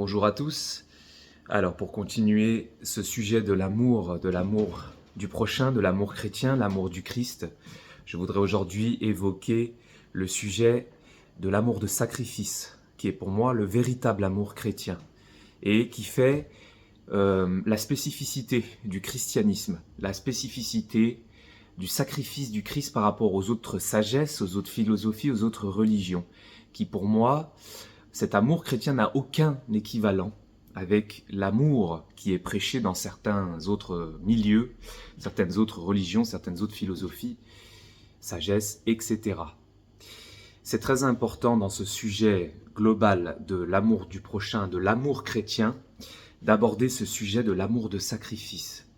Bonjour à tous. Alors pour continuer ce sujet de l'amour du prochain, de l'amour chrétien, l'amour du Christ, je voudrais aujourd'hui évoquer le sujet de l'amour de sacrifice, qui est pour moi le véritable amour chrétien et qui fait la spécificité du christianisme, la spécificité du sacrifice du Christ par rapport aux autres sagesses, aux autres philosophies, aux autres religions, qui pour moi, cet amour chrétien n'a aucun équivalent avec l'amour qui est prêché dans certains autres milieux, certaines autres religions, certaines autres philosophies, sagesse, etc. C'est très important dans ce sujet global de l'amour du prochain, de l'amour chrétien, d'aborder ce sujet de l'amour de sacrifice.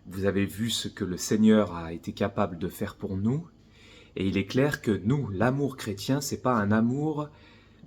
Vous avez vu ce que le Seigneur a été capable de faire pour nous, et il est clair que nous, l'amour chrétien, c'est pas un amour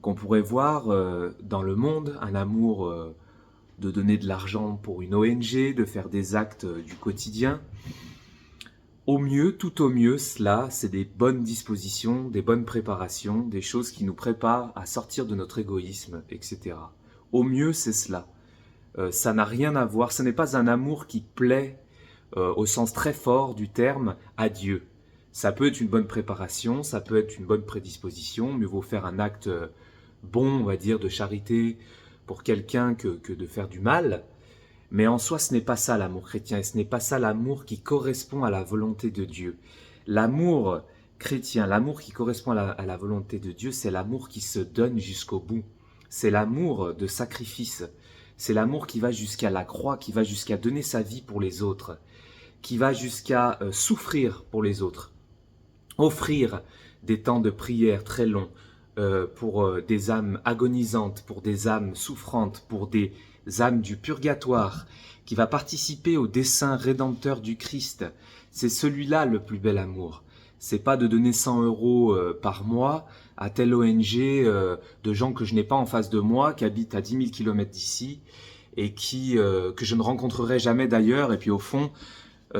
qu'on pourrait voir dans le monde, un amour de donner de l'argent pour une ONG, de faire des actes du quotidien. Au mieux, tout au mieux, cela, c'est des bonnes dispositions, des bonnes préparations, des choses qui nous préparent à sortir de notre égoïsme, etc. Au mieux, c'est cela. Ça n'a rien à voir, ce n'est pas un amour qui plaît au sens très fort du terme à Dieu. Ça peut être une bonne préparation, ça peut être une bonne prédisposition, mieux vaut faire un acte bon, on va dire, de charité pour quelqu'un que de faire du mal. Mais en soi, ce n'est pas ça l'amour chrétien, et ce n'est pas ça l'amour qui correspond à la volonté de Dieu. L'amour chrétien, l'amour qui correspond à la volonté de Dieu, c'est l'amour qui se donne jusqu'au bout. C'est l'amour de sacrifice. C'est l'amour qui va jusqu'à la croix, qui va jusqu'à donner sa vie pour les autres, qui va jusqu'à souffrir pour les autres, offrir des temps de prière très longs pour des âmes agonisantes, pour des âmes souffrantes, pour des âmes du purgatoire, qui va participer au dessein rédempteur du Christ. C'est celui-là le plus bel amour. C'est pas de donner 100 € par mois à telle ONG de gens que je n'ai pas en face de moi, qui habitent à 10 000 km d'ici et que je ne rencontrerai jamais d'ailleurs. Et puis au fond,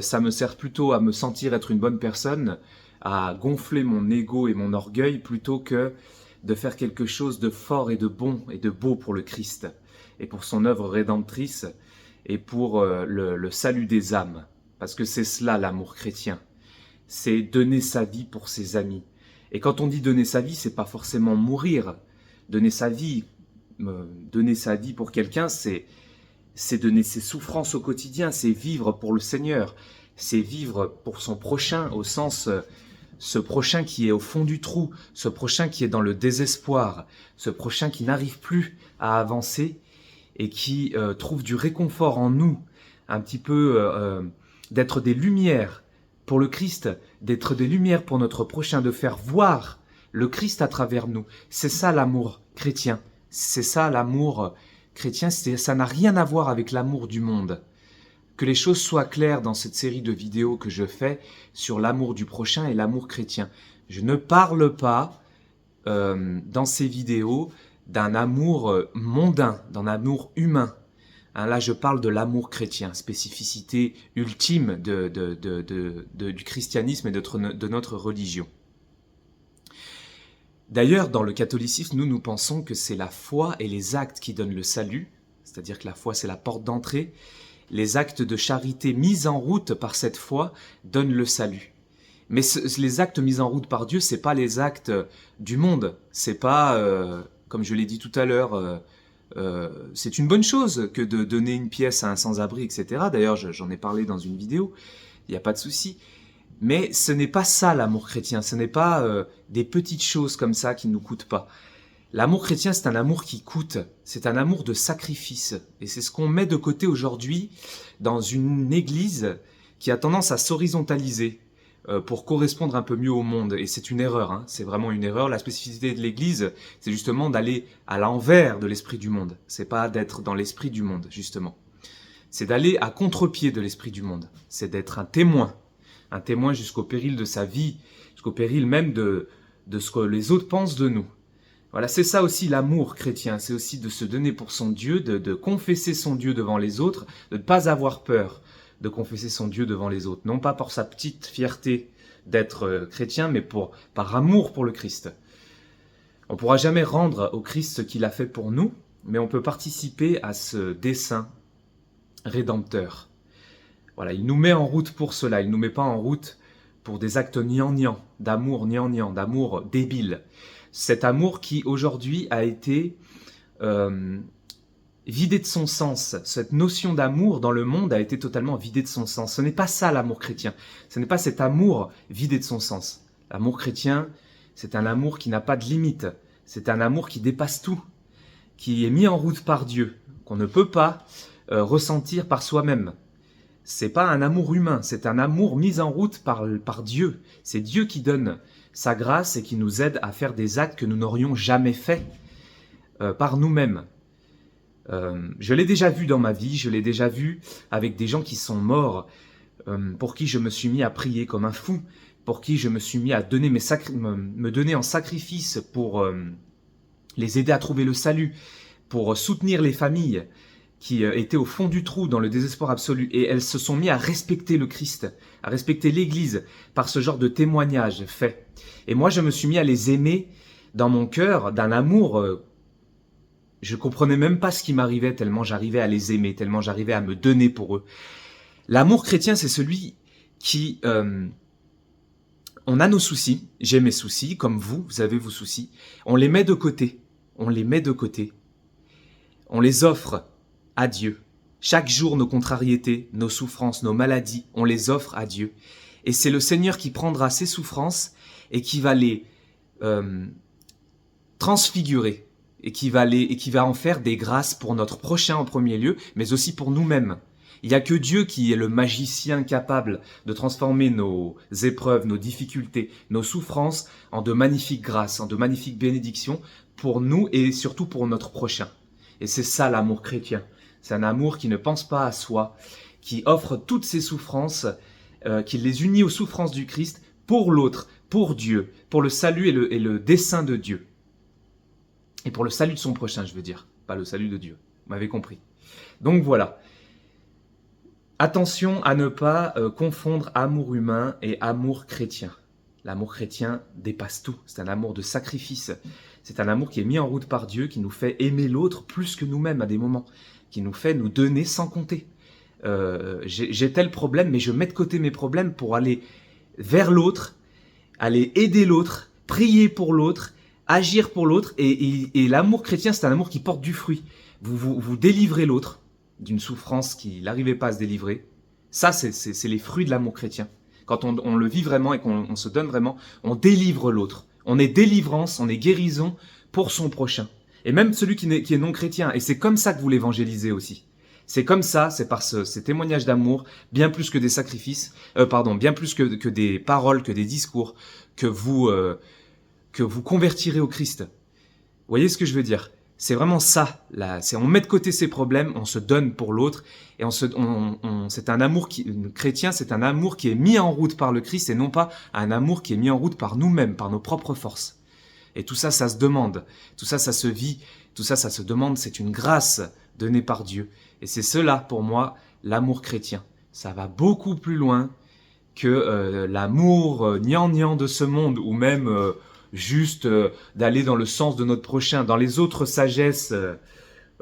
ça me sert plutôt à me sentir être une bonne personne, à gonfler mon ego et mon orgueil plutôt que de faire quelque chose de fort et de bon et de beau pour le Christ et pour son œuvre rédemptrice et pour le salut des âmes. Parce que c'est cela l'amour chrétien. C'est donner sa vie pour ses amis. Et quand on dit donner sa vie, c'est pas forcément mourir. Donner sa vie pour quelqu'un, c'est donner ses souffrances au quotidien, c'est vivre pour le Seigneur, c'est vivre pour son prochain au sens ce prochain qui est au fond du trou, ce prochain qui est dans le désespoir, ce prochain qui n'arrive plus à avancer et qui trouve du réconfort en nous, un petit peu d'être des lumières pour le Christ, d'être des lumières pour notre prochain, de faire voir le Christ à travers nous. C'est ça l'amour chrétien, c'est ça l'amour chrétien, ça n'a rien à voir avec l'amour du monde. Que les choses soient claires dans cette série de vidéos que je fais sur l'amour du prochain et l'amour chrétien. Je ne parle pas dans ces vidéos d'un amour mondain, d'un amour humain. Là, je parle de l'amour chrétien, spécificité ultime du christianisme et de notre religion. D'ailleurs, dans le catholicisme, nous pensons que c'est la foi et les actes qui donnent le salut, c'est-à-dire que la foi, c'est la porte d'entrée. Les actes de charité mis en route par cette foi donnent le salut. Mais les actes mis en route par Dieu, c'est pas les actes du monde. C'est pas, comme je l'ai dit tout à l'heure, c'est une bonne chose que de donner une pièce à un sans-abri, etc. D'ailleurs, j'en ai parlé dans une vidéo, il n'y a pas de souci. Mais ce n'est pas ça l'amour chrétien, ce n'est pas des petites choses comme ça qui ne nous coûtent pas. L'amour chrétien, c'est un amour qui coûte, c'est un amour de sacrifice. Et c'est ce qu'on met de côté aujourd'hui dans une église qui a tendance à s'horizontaliser pour correspondre un peu mieux au monde. Et c'est une erreur, hein. C'est vraiment une erreur. La spécificité de l'église, c'est justement d'aller à l'envers de l'esprit du monde. C'est pas d'être dans l'esprit du monde, justement. C'est d'aller à contre-pied de l'esprit du monde. C'est d'être un témoin jusqu'au péril de sa vie, jusqu'au péril même de ce que les autres pensent de nous. Voilà, c'est ça aussi l'amour chrétien, c'est aussi de se donner pour son Dieu, de confesser son Dieu devant les autres, de ne pas avoir peur de confesser son Dieu devant les autres. Non pas pour sa petite fierté d'être chrétien, mais par amour pour le Christ. On ne pourra jamais rendre au Christ ce qu'il a fait pour nous, mais on peut participer à ce dessein rédempteur. Voilà, il nous met en route pour cela, il ne nous met pas en route pour des actes gnangnan, d'amour gnangnan, d'amour débile. Cet amour qui aujourd'hui a été vidé de son sens. Cette notion d'amour dans le monde a été totalement vidée de son sens. Ce n'est pas ça l'amour chrétien. Ce n'est pas cet amour vidé de son sens. L'amour chrétien, c'est un amour qui n'a pas de limite. C'est un amour qui dépasse tout, qui est mis en route par Dieu, qu'on ne peut pas ressentir par soi-même. C'est pas un amour humain, c'est un amour mis en route par Dieu. C'est Dieu qui donne sa grâce et qui nous aide à faire des actes que nous n'aurions jamais faits par nous-mêmes. Je l'ai déjà vu dans ma vie, je l'ai déjà vu avec des gens qui sont morts, pour qui je me suis mis à prier comme un fou, pour qui je me suis mis à donner me donner en sacrifice pour les aider à trouver le salut, pour soutenir les familles qui étaient au fond du trou dans le désespoir absolu. Et elles se sont mis à respecter le Christ, à respecter l'Église par ce genre de témoignages faits. Et moi, je me suis mis à les aimer dans mon cœur d'un amour. Je comprenais même pas ce qui m'arrivait tellement j'arrivais à les aimer, tellement j'arrivais à me donner pour eux. L'amour chrétien, c'est celui qui... on a nos soucis, j'ai mes soucis, comme vous avez vos soucis. On les met de côté, on les met de côté. On les offre à Dieu. Chaque jour, nos contrariétés, nos souffrances, nos maladies, on les offre à Dieu. Et c'est le Seigneur qui prendra ces souffrances et qui va les transfigurer et qui va en faire des grâces pour notre prochain en premier lieu, mais aussi pour nous-mêmes. Il n'y a que Dieu qui est le magicien capable de transformer nos épreuves, nos difficultés, nos souffrances en de magnifiques grâces, en de magnifiques bénédictions pour nous et surtout pour notre prochain. Et c'est ça l'amour chrétien. C'est un amour qui ne pense pas à soi, qui offre toutes ses souffrances, qui les unit aux souffrances du Christ pour l'autre, pour Dieu, pour le salut et le dessein de Dieu. Et pour le salut de son prochain, je veux dire, pas le salut de Dieu. Vous m'avez compris. Donc voilà. Attention à ne pas confondre amour humain et amour chrétien. L'amour chrétien dépasse tout. C'est un amour de sacrifice. C'est un amour qui est mis en route par Dieu, qui nous fait aimer l'autre plus que nous-mêmes à des moments, qui nous fait nous donner sans compter. J'ai tel problème, mais je mets de côté mes problèmes pour aller vers l'autre, aller aider l'autre, prier pour l'autre, agir pour l'autre. Et l'amour chrétien, c'est un amour qui porte du fruit. Vous délivrez l'autre d'une souffrance qu'il n'arrivait pas à se délivrer. Ça, c'est les fruits de l'amour chrétien. Quand on le vit vraiment et qu'on se donne vraiment, on délivre l'autre. On est délivrance, on est guérison pour son prochain. Et même celui qui est non chrétien. Et c'est comme ça que vous l'évangélisez aussi. C'est comme ça, c'est par ces témoignages d'amour, bien plus que des sacrifices, bien plus que des paroles, que des discours, que vous convertirez au Christ. Vous voyez ce que je veux dire ? C'est vraiment ça. On met de côté ses problèmes, on se donne pour l'autre. Et c'est un amour chrétien, c'est un amour qui est mis en route par le Christ et non pas un amour qui est mis en route par nous-mêmes, par nos propres forces. Et tout ça, ça se demande. Tout ça, ça se vit. Tout ça, ça se demande. C'est une grâce donnée par Dieu. Et c'est cela, pour moi, l'amour chrétien. Ça va beaucoup plus loin que l'amour gnangnan de ce monde ou même... juste d'aller dans le sens de notre prochain. Dans les autres sagesses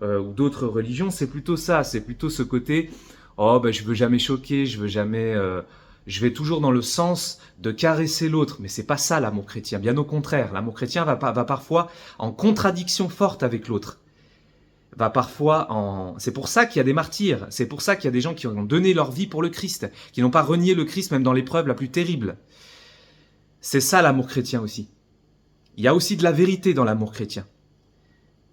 ou d'autres religions, c'est plutôt ça, c'est plutôt ce côté « Oh, je veux jamais choquer, je vais toujours dans le sens de caresser l'autre. » Mais c'est pas ça l'amour chrétien, bien au contraire. L'amour chrétien va parfois en contradiction forte avec l'autre. C'est pour ça qu'il y a des martyrs, c'est pour ça qu'il y a des gens qui ont donné leur vie pour le Christ, qui n'ont pas renié le Christ même dans l'épreuve la plus terrible. C'est ça l'amour chrétien aussi. Il y a aussi de la vérité dans l'amour chrétien.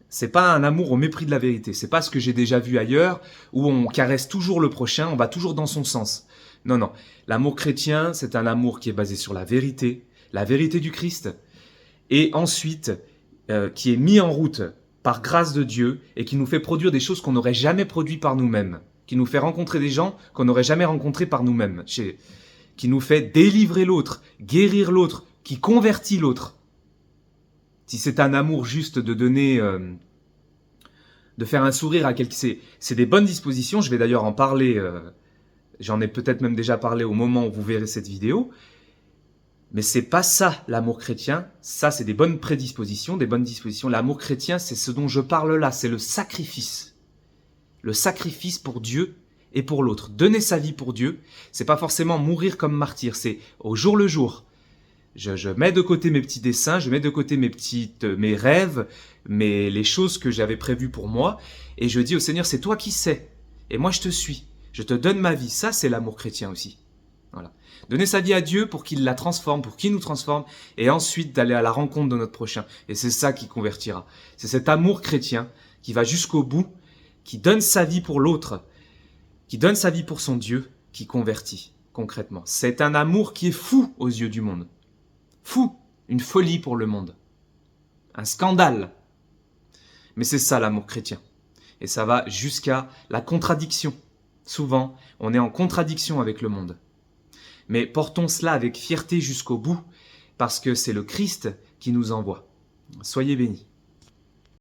C'est pas un amour au mépris de la vérité. C'est pas ce que j'ai déjà vu ailleurs, où on caresse toujours le prochain, on va toujours dans son sens. Non, non. L'amour chrétien, c'est un amour qui est basé sur la vérité du Christ, et ensuite, qui est mis en route par grâce de Dieu, et qui nous fait produire des choses qu'on n'aurait jamais produites par nous-mêmes, qui nous fait rencontrer des gens qu'on n'aurait jamais rencontrés par nous-mêmes, qui nous fait délivrer l'autre, guérir l'autre, qui convertit l'autre. Si c'est un amour juste de donner, de faire un sourire à quelqu'un, c'est des bonnes dispositions. Je vais d'ailleurs en parler, j'en ai peut-être même déjà parlé au moment où vous verrez cette vidéo. Mais c'est pas ça l'amour chrétien, ça c'est des bonnes prédispositions, des bonnes dispositions. L'amour chrétien, c'est ce dont je parle là, c'est le sacrifice. Le sacrifice pour Dieu et pour l'autre. Donner sa vie pour Dieu, c'est pas forcément mourir comme martyr, c'est au jour le jour. Je mets de côté mes petits dessins, je mets de côté mes rêves, les choses que j'avais prévues pour moi, et je dis au Seigneur, c'est toi qui sais, et moi je te suis, je te donne ma vie. Ça c'est l'amour chrétien aussi. Voilà. Donner sa vie à Dieu pour qu'il la transforme, pour qu'il nous transforme, et ensuite d'aller à la rencontre de notre prochain. Et c'est ça qui convertira. C'est cet amour chrétien qui va jusqu'au bout, qui donne sa vie pour l'autre, qui donne sa vie pour son Dieu, qui convertit concrètement. C'est un amour qui est fou aux yeux du monde. Fou, une folie pour le monde, un scandale. Mais c'est ça l'amour chrétien. Et ça va jusqu'à la contradiction. Souvent, on est en contradiction avec le monde. Mais portons cela avec fierté jusqu'au bout, parce que c'est le Christ qui nous envoie. Soyez bénis.